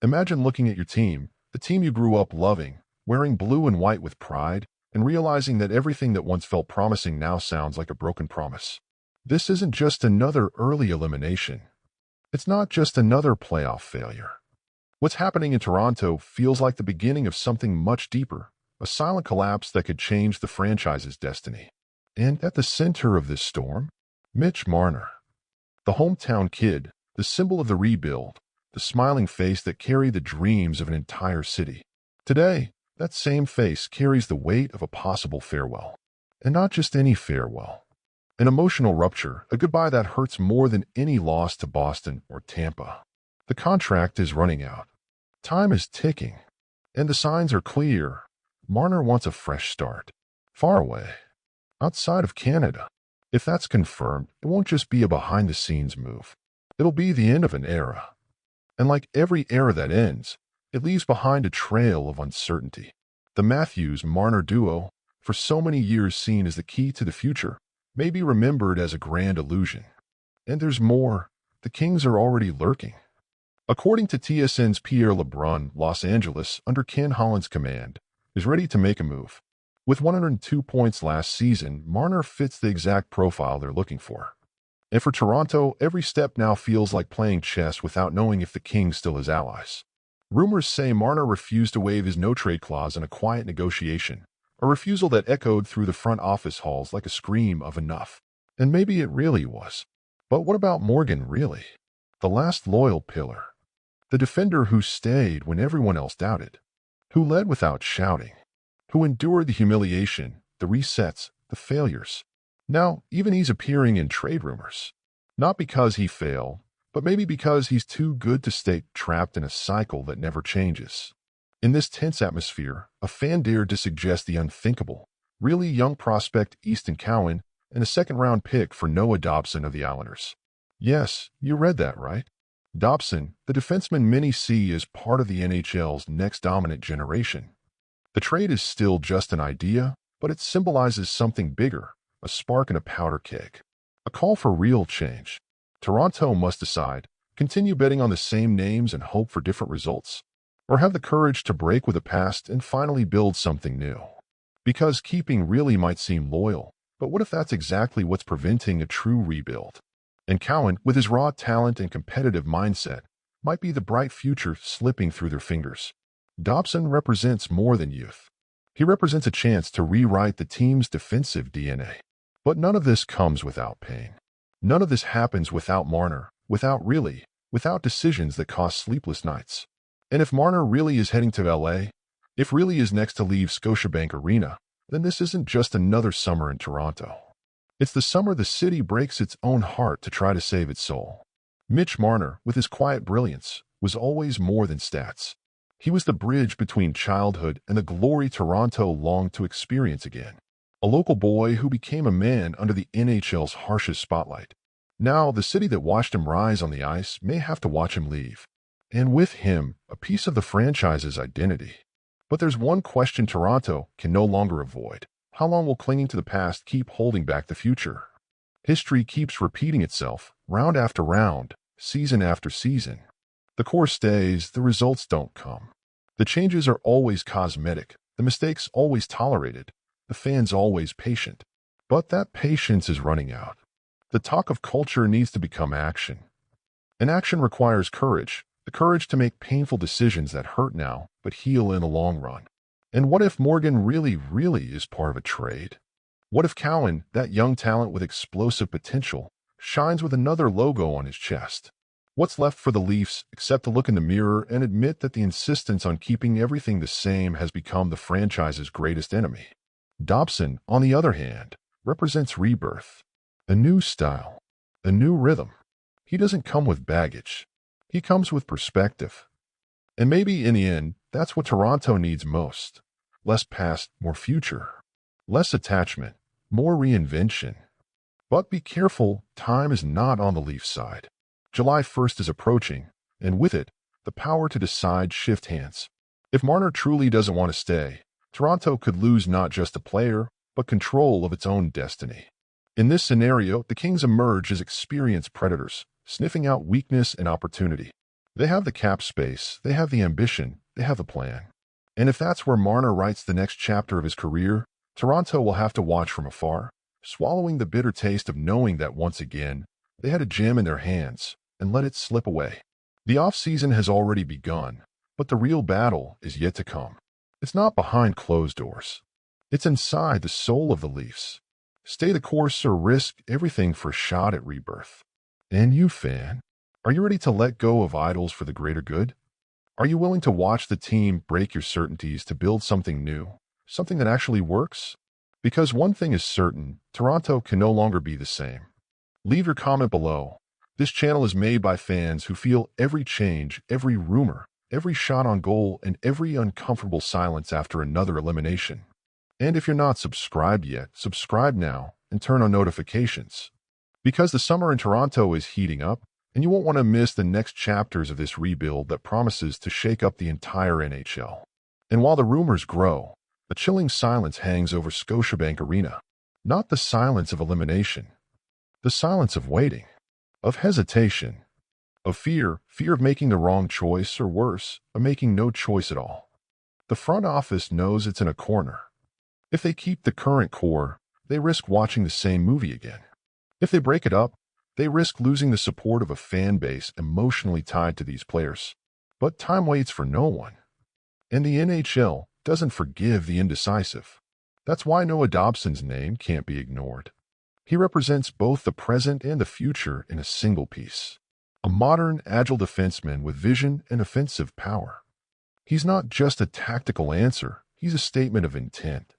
Imagine looking at your team, the team you grew up loving, wearing blue and white with pride, and realizing that everything that once felt promising now sounds like a broken promise. This isn't just another early elimination. It's not just another playoff failure. What's happening in Toronto feels like the beginning of something much deeper, a silent collapse that could change the franchise's destiny. And at the center of this storm, Mitch Marner, the hometown kid, the symbol of the rebuild, the smiling face that carried the dreams of an entire city. Today, that same face carries the weight of a possible farewell. And not just any farewell. An emotional rupture, a goodbye that hurts more than any loss to Boston or Tampa. The contract is running out. Time is ticking. And the signs are clear. Marner wants a fresh start. Far away. Outside of Canada. If that's confirmed, it won't just be a behind-the-scenes move. It'll be the end of an era. And like every era that ends, it leaves behind a trail of uncertainty. The Matthews-Marner duo, for so many years seen as the key to the future, may be remembered as a grand illusion. And there's more. The Kings are already lurking. According to TSN's Pierre LeBrun, Los Angeles, under Ken Holland's command, is ready to make a move. With 102 points last season, Marner fits the exact profile they're looking for. And for Toronto, every step now feels like playing chess without knowing if the Kings still has allies. Rumors say Marner refused to waive his no-trade clause in a quiet negotiation, a refusal that echoed through the front office halls like a scream of enough. And maybe it really was. But what about Morgan, really? The last loyal pillar. The defender who stayed when everyone else doubted. Who led without shouting. Who endured the humiliation, the resets, the failures. Now, even he's appearing in trade rumors. Not because he failed, but maybe because he's too good to stay trapped in a cycle that never changes. In this tense atmosphere, a fan dared to suggest the unthinkable. Really young prospect Easton Cowan and a second-round pick for Noah Dobson of the Islanders. Yes, you read that right. Dobson, the defenseman many see as part of the NHL's next dominant generation. The trade is still just an idea, but it symbolizes something bigger, a spark in a powder keg. A call for real change. Toronto must decide, continue betting on the same names and hope for different results, or have the courage to break with the past and finally build something new. Because keeping really might seem loyal, but what if that's exactly what's preventing a true rebuild? And Cowan, with his raw talent and competitive mindset, might be the bright future slipping through their fingers. Dobson represents more than youth. He represents a chance to rewrite the team's defensive DNA. But none of this comes without pain. None of this happens without Marner, without decisions that cost sleepless nights. And if Marner really is heading to LA, if really is next to leave Scotiabank Arena, then this isn't just another summer in Toronto. It's the summer the city breaks its own heart to try to save its soul. Mitch Marner, with his quiet brilliance, was always more than stats. He was the bridge between childhood and the glory Toronto longed to experience again. A local boy who became a man under the NHL's harshest spotlight. Now, the city that watched him rise on the ice may have to watch him leave. And with him, a piece of the franchise's identity. But there's one question Toronto can no longer avoid. How long will clinging to the past keep holding back the future? History keeps repeating itself, round after round, season after season. The core stays, the results don't come. The changes are always cosmetic, the mistakes always tolerated, the fans always patient. But that patience is running out. The talk of culture needs to become action. And action requires courage, the courage to make painful decisions that hurt now, but heal in the long run. And what if Morgan really is part of a trade? What if Cowan, that young talent with explosive potential, shines with another logo on his chest? What's left for the Leafs except to look in the mirror and admit that the insistence on keeping everything the same has become the franchise's greatest enemy? Dobson, on the other hand, represents rebirth. A new style. A new rhythm. He doesn't come with baggage. He comes with perspective. And maybe in the end, that's what Toronto needs most. Less past, more future. Less attachment, more reinvention. But be careful, time is not on the Leafs side. July 1st is approaching, and with it, the power to decide shift hands. If Marner truly doesn't want to stay, Toronto could lose not just a player, but control of its own destiny. In this scenario, the Kings emerge as experienced predators, sniffing out weakness and opportunity. They have the cap space, they have the ambition, they have the plan. And if that's where Marner writes the next chapter of his career, Toronto will have to watch from afar, swallowing the bitter taste of knowing that once again, they had a gem in their hands and let it slip away. The offseason has already begun, but the real battle is yet to come. It's not behind closed doors. It's inside the soul of the Leafs. Stay the course or risk everything for a shot at rebirth. And you, fan, are you ready to let go of idols for the greater good? Are you willing to watch the team break your certainties to build something new, something that actually works? Because one thing is certain, Toronto can no longer be the same. Leave your comment below. This channel is made by fans who feel every change, every rumor, every shot on goal, and every uncomfortable silence after another elimination. And if you're not subscribed yet, subscribe now and turn on notifications. Because the summer in Toronto is heating up, and you won't want to miss the next chapters of this rebuild that promises to shake up the entire NHL. And while the rumors grow, a chilling silence hangs over Scotiabank Arena. Not the silence of elimination, the silence of waiting, of hesitation, of fear of making the wrong choice, or worse, of making no choice at all. The front office knows it's in a corner. If they keep the current core, they risk watching the same movie again. If they break it up, they risk losing the support of a fan base emotionally tied to these players. But time waits for no one. And the NHL doesn't forgive the indecisive. That's why Noah Dobson's name can't be ignored. He represents both the present and the future in a single piece. A modern, agile defenseman with vision and offensive power. He's not just a tactical answer, he's a statement of intent.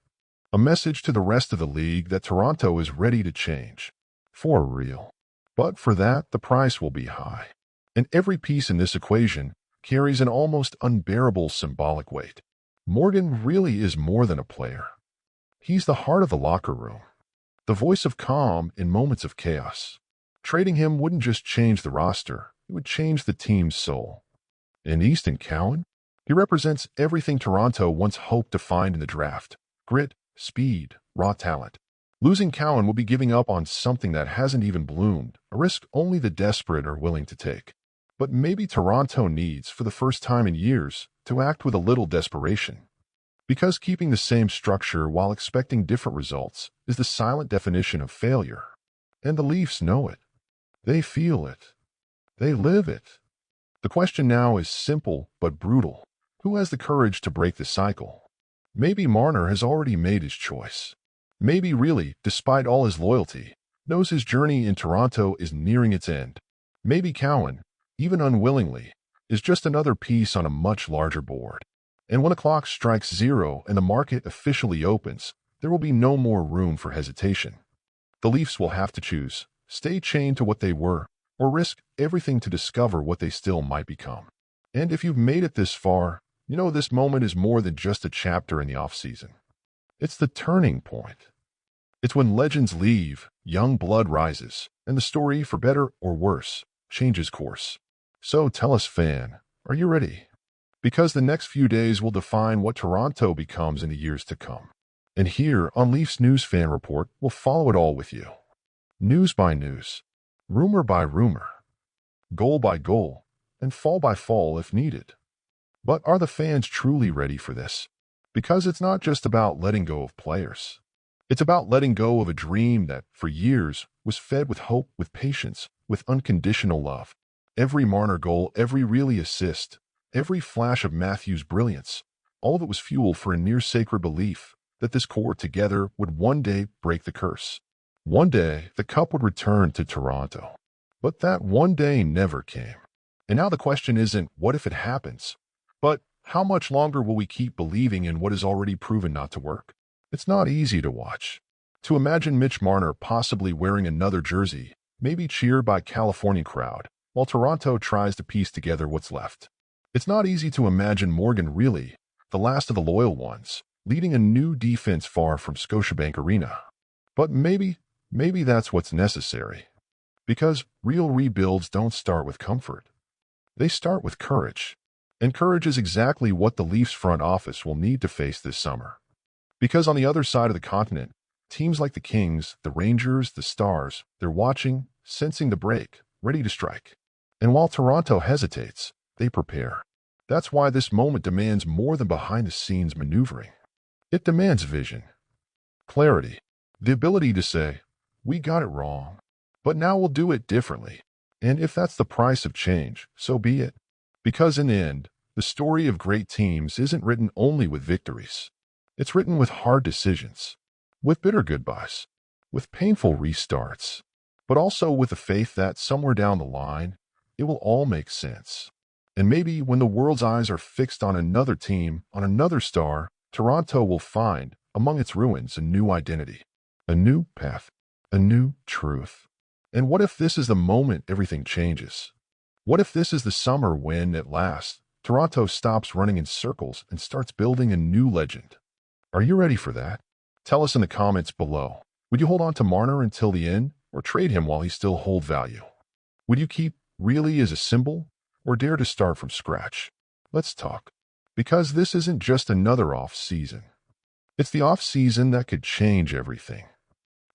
A message to the rest of the league that Toronto is ready to change. For real. But for that, the price will be high. And every piece in this equation carries an almost unbearable symbolic weight. Morgan really is more than a player. He's the heart of the locker room. The voice of calm in moments of chaos. Trading him wouldn't just change the roster, it would change the team's soul. And Easton Cowan? He represents everything Toronto once hoped to find in the draft. Grit, speed, raw talent. Losing Cowan will be giving up on something that hasn't even bloomed, a risk only the desperate are willing to take. But maybe Toronto needs, for the first time in years, to act with a little desperation. Because keeping the same structure while expecting different results is the silent definition of failure. And the Leafs know it. They feel it. They live it. The question now is simple but brutal. Who has the courage to break the cycle? Maybe Marner has already made his choice. Maybe really, despite all his loyalty, knows his journey in Toronto is nearing its end. Maybe Cowan, even unwillingly, is just another piece on a much larger board. And when the clock strikes zero and the market officially opens, there will be no more room for hesitation. The Leafs will have to choose, stay chained to what they were, or risk everything to discover what they still might become. And if you've made it this far, you know this moment is more than just a chapter in the offseason. It's the turning point. It's when legends leave, young blood rises, and the story, for better or worse, changes course. So tell us, fan, are you ready? Because the next few days will define what Toronto becomes in the years to come. And here on Leafs News Fan Report, we'll follow it all with you. News by news, rumor by rumor, goal by goal, and fall by fall if needed. But are the fans truly ready for this? Because it's not just about letting go of players. It's about letting go of a dream that, for years, was fed with hope, with patience, with unconditional love. Every Marner goal, every really assist, every flash of Matthews' brilliance, all of it was fuel for a near-sacred belief that this core together would one day break the curse. One day, the cup would return to Toronto. But that one day never came. And now the question isn't, what if it happens? But how much longer will we keep believing in what is already proven not to work? It's not easy to watch. To imagine Mitch Marner possibly wearing another jersey, maybe cheered by a California crowd, while Toronto tries to piece together what's left. It's not easy to imagine Morgan really, the last of the loyal ones, leading a new defense far from Scotiabank Arena. But maybe that's what's necessary. Because real rebuilds don't start with comfort. They start with courage. And courage is exactly what the Leafs front office will need to face this summer. Because on the other side of the continent, teams like the Kings, the Rangers, the Stars, they're watching, sensing the break, ready to strike. And while Toronto hesitates, They prepare. That's why this moment demands more than behind-the-scenes maneuvering. It demands vision, clarity, the ability to say, we got it wrong, but now we'll do it differently. And if that's the price of change, so be it. Because in the end, the story of great teams isn't written only with victories. It's written with hard decisions, with bitter goodbyes, with painful restarts, but also with the faith that somewhere down the line, it will all make sense. And maybe when the world's eyes are fixed on another team, on another star, Toronto will find, among its ruins, a new identity, a new path, a new truth. And what if this is the moment everything changes? What if this is the summer when, at last, Toronto stops running in circles and starts building a new legend? Are you ready for that? Tell us in the comments below. Would you hold on to Marner until the end, or trade him while he still holds value? Would you keep really as a symbol, or dare to start from scratch? Let's talk. Because this isn't just another off-season. It's the off-season that could change everything.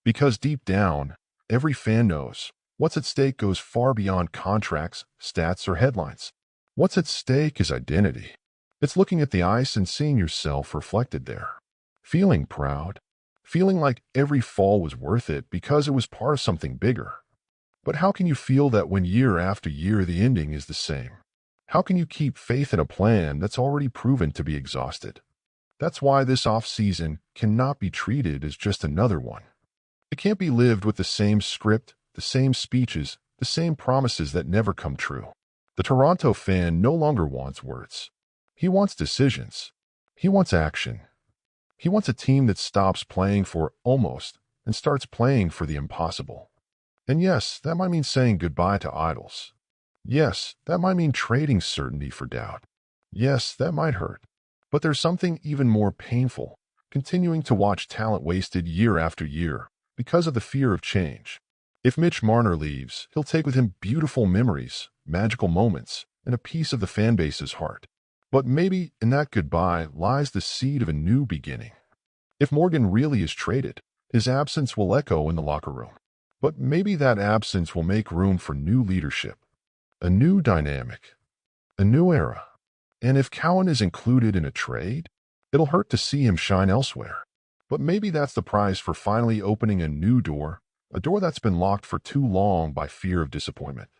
Because deep down, every fan knows what's at stake goes far beyond contracts, stats, or headlines. What's at stake is identity. It's looking at the ice and seeing yourself reflected there. Feeling proud. Feeling like every fall was worth it because it was part of something bigger. But how can you feel that when year after year the ending is the same? How can you keep faith in a plan that's already proven to be exhausted? That's why this off-season cannot be treated as just another one. It can't be lived with the same script, the same speeches, the same promises that never come true. The Toronto fan no longer wants words. He wants decisions. He wants action. He wants a team that stops playing for almost and starts playing for the impossible. And yes, that might mean saying goodbye to idols. Yes, that might mean trading certainty for doubt. Yes, that might hurt. But there's something even more painful, continuing to watch talent wasted year after year because of the fear of change. If Mitch Marner leaves, he'll take with him beautiful memories, magical moments, and a piece of the fanbase's heart. But maybe in that goodbye lies the seed of a new beginning. If Morgan really is traded, his absence will echo in the locker room. But maybe that absence will make room for new leadership, a new dynamic, a new era. And if Cowan is included in a trade, it'll hurt to see him shine elsewhere. But maybe that's the price for finally opening a new door, a door that's been locked for too long by fear of disappointment.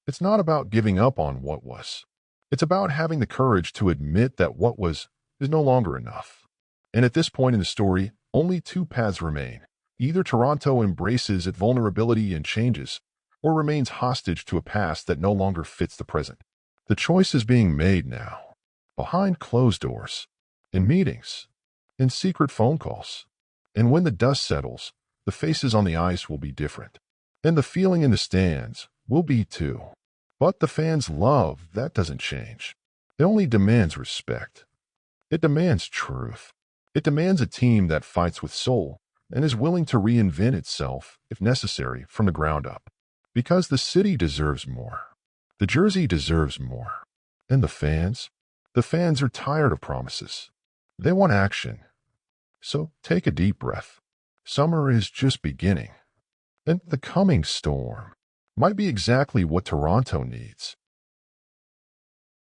It's not about giving up on what was. It's about having the courage to admit that what was is no longer enough. And at this point in the story, only two paths remain. Either Toronto embraces its vulnerability and changes, or remains hostage to a past that no longer fits the present. The choice is being made now, behind closed doors, in meetings, in secret phone calls. And when the dust settles, the faces on the ice will be different. And the feeling in the stands will be too. But the fans' love, that doesn't change. It only demands respect. It demands truth. It demands a team that fights with soul and is willing to reinvent itself, if necessary, from the ground up. Because the city deserves more. The jersey deserves more. And the fans are tired of promises. They want action. So take a deep breath. Summer is just beginning. And the coming storm might be exactly what Toronto needs.